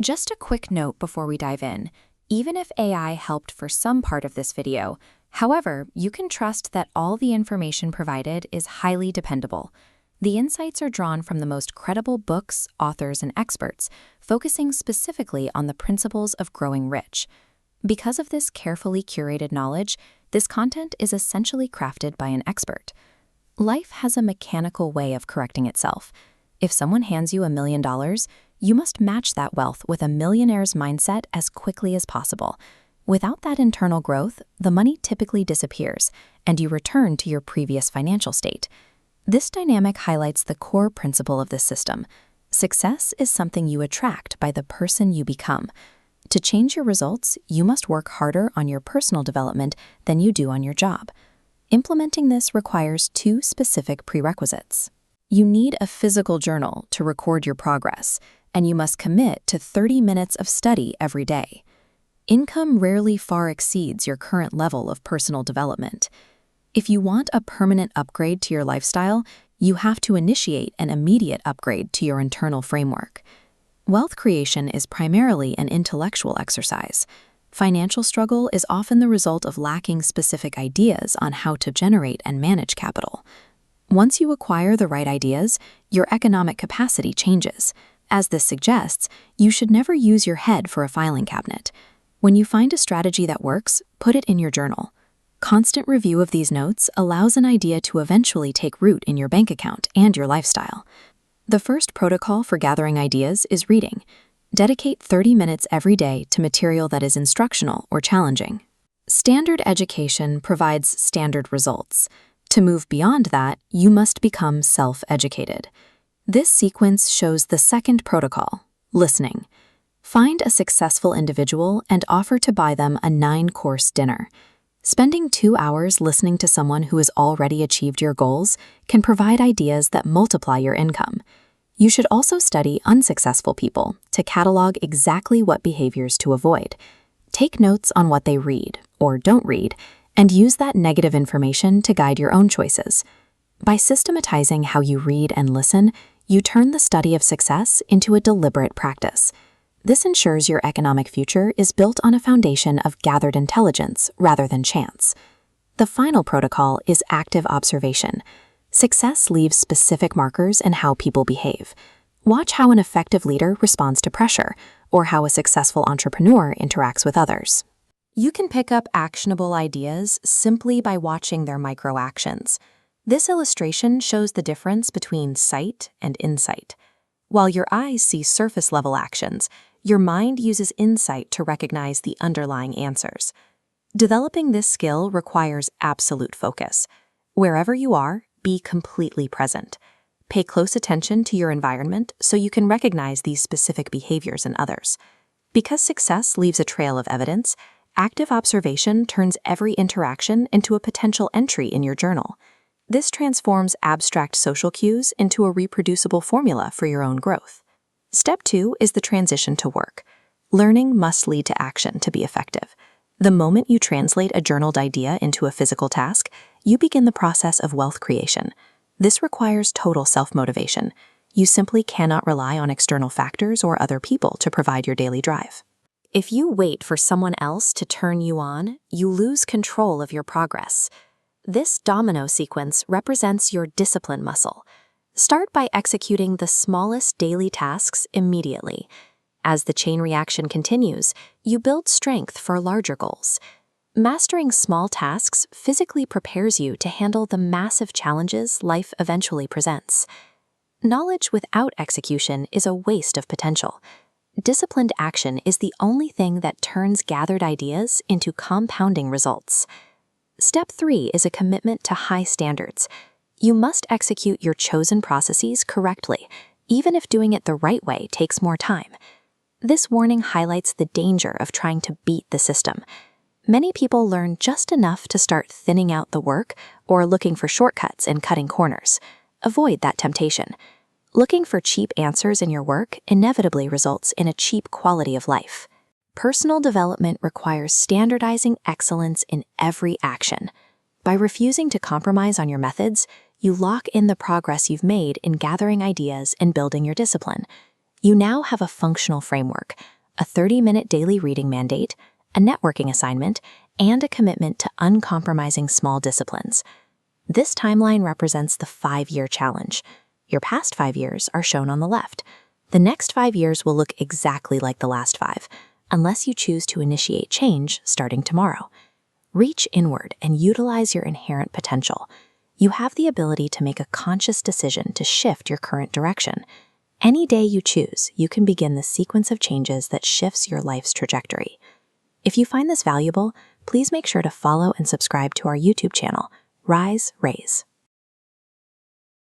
Just a quick note before we dive in. Even if AI helped for some part of this video, however, you can trust that all the information provided is highly dependable. The insights are drawn from the most credible books, authors, and experts, focusing specifically on the principles of growing rich. Because of this carefully curated knowledge, this content is essentially crafted by an expert. Life has a mechanical way of correcting itself. If someone hands you $1 million, you must match that wealth with a millionaire's mindset as quickly as possible. Without that internal growth, the money typically disappears, and you return to your previous financial state. This dynamic highlights the core principle of this system. Success is something you attract by the person you become. To change your results, you must work harder on your personal development than you do on your job. Implementing this requires two specific prerequisites. You need a physical journal to record your progress, and you must commit to 30 minutes of study every day. Income rarely far exceeds your current level of personal development. If you want a permanent upgrade to your lifestyle, you have to initiate an immediate upgrade to your internal framework. Wealth creation is primarily an intellectual exercise. Financial struggle is often the result of lacking specific ideas on how to generate and manage capital. Once you acquire the right ideas, your economic capacity changes. As this suggests, you should never use your head for a filing cabinet. When you find a strategy that works, put it in your journal. Constant review of these notes allows an idea to eventually take root in your bank account and your lifestyle. The first protocol for gathering ideas is reading. Dedicate 30 minutes every day to material that is instructional or challenging. Standard education provides standard results. To move beyond that, you must become self-educated. This sequence shows the second protocol, listening. Find a successful individual and offer to buy them a 9-course dinner. Spending 2 hours listening to someone who has already achieved your goals can provide ideas that multiply your income. You should also study unsuccessful people to catalog exactly what behaviors to avoid. Take notes on what they read, or don't read, and use that negative information to guide your own choices. By systematizing how you read and listen, you turn the study of success into a deliberate practice. This ensures your economic future is built on a foundation of gathered intelligence rather than chance. The final protocol is active observation. Success leaves specific markers in how people behave. Watch how an effective leader responds to pressure, or how a successful entrepreneur interacts with others. You can pick up actionable ideas simply by watching their micro-actions. This illustration shows the difference between sight and insight. While your eyes see surface-level actions, your mind uses insight to recognize the underlying answers. Developing this skill requires absolute focus. Wherever you are, be completely present. Pay close attention to your environment so you can recognize these specific behaviors in others. Because success leaves a trail of evidence, active observation turns every interaction into a potential entry in your journal. This transforms abstract social cues into a reproducible formula for your own growth. Step 2 is the transition to work. Learning must lead to action to be effective. The moment you translate a journaled idea into a physical task, you begin the process of wealth creation. This requires total self-motivation. You simply cannot rely on external factors or other people to provide your daily drive. If you wait for someone else to turn you on, you lose control of your progress. This domino sequence represents your discipline muscle. Start by executing the smallest daily tasks immediately. As the chain reaction continues, you build strength for larger goals. Mastering small tasks physically prepares you to handle the massive challenges life eventually presents. Knowledge without execution is a waste of potential. Disciplined action is the only thing that turns gathered ideas into compounding results. Step 3 is a commitment to high standards. You must execute your chosen processes correctly, even if doing it the right way takes more time. This warning highlights the danger of trying to beat the system. Many people learn just enough to start thinning out the work or looking for shortcuts and cutting corners. Avoid that temptation. Looking for cheap answers in your work inevitably results in a cheap quality of life. Personal development requires standardizing excellence in every action. By refusing to compromise on your methods, you lock in the progress you've made in gathering ideas and building your discipline. You now have a functional framework, a 30-minute daily reading mandate, a networking assignment, and a commitment to uncompromising small disciplines. This timeline represents the 5-year challenge. Your past 5 years are shown on the left. The next 5 years will look exactly like the last 5, unless you choose to initiate change starting tomorrow. Reach inward and utilize your inherent potential. You have the ability to make a conscious decision to shift your current direction. Any day you choose, you can begin the sequence of changes that shifts your life's trajectory. If you find this valuable, please make sure to follow and subscribe to our YouTube channel, Rise, Raise.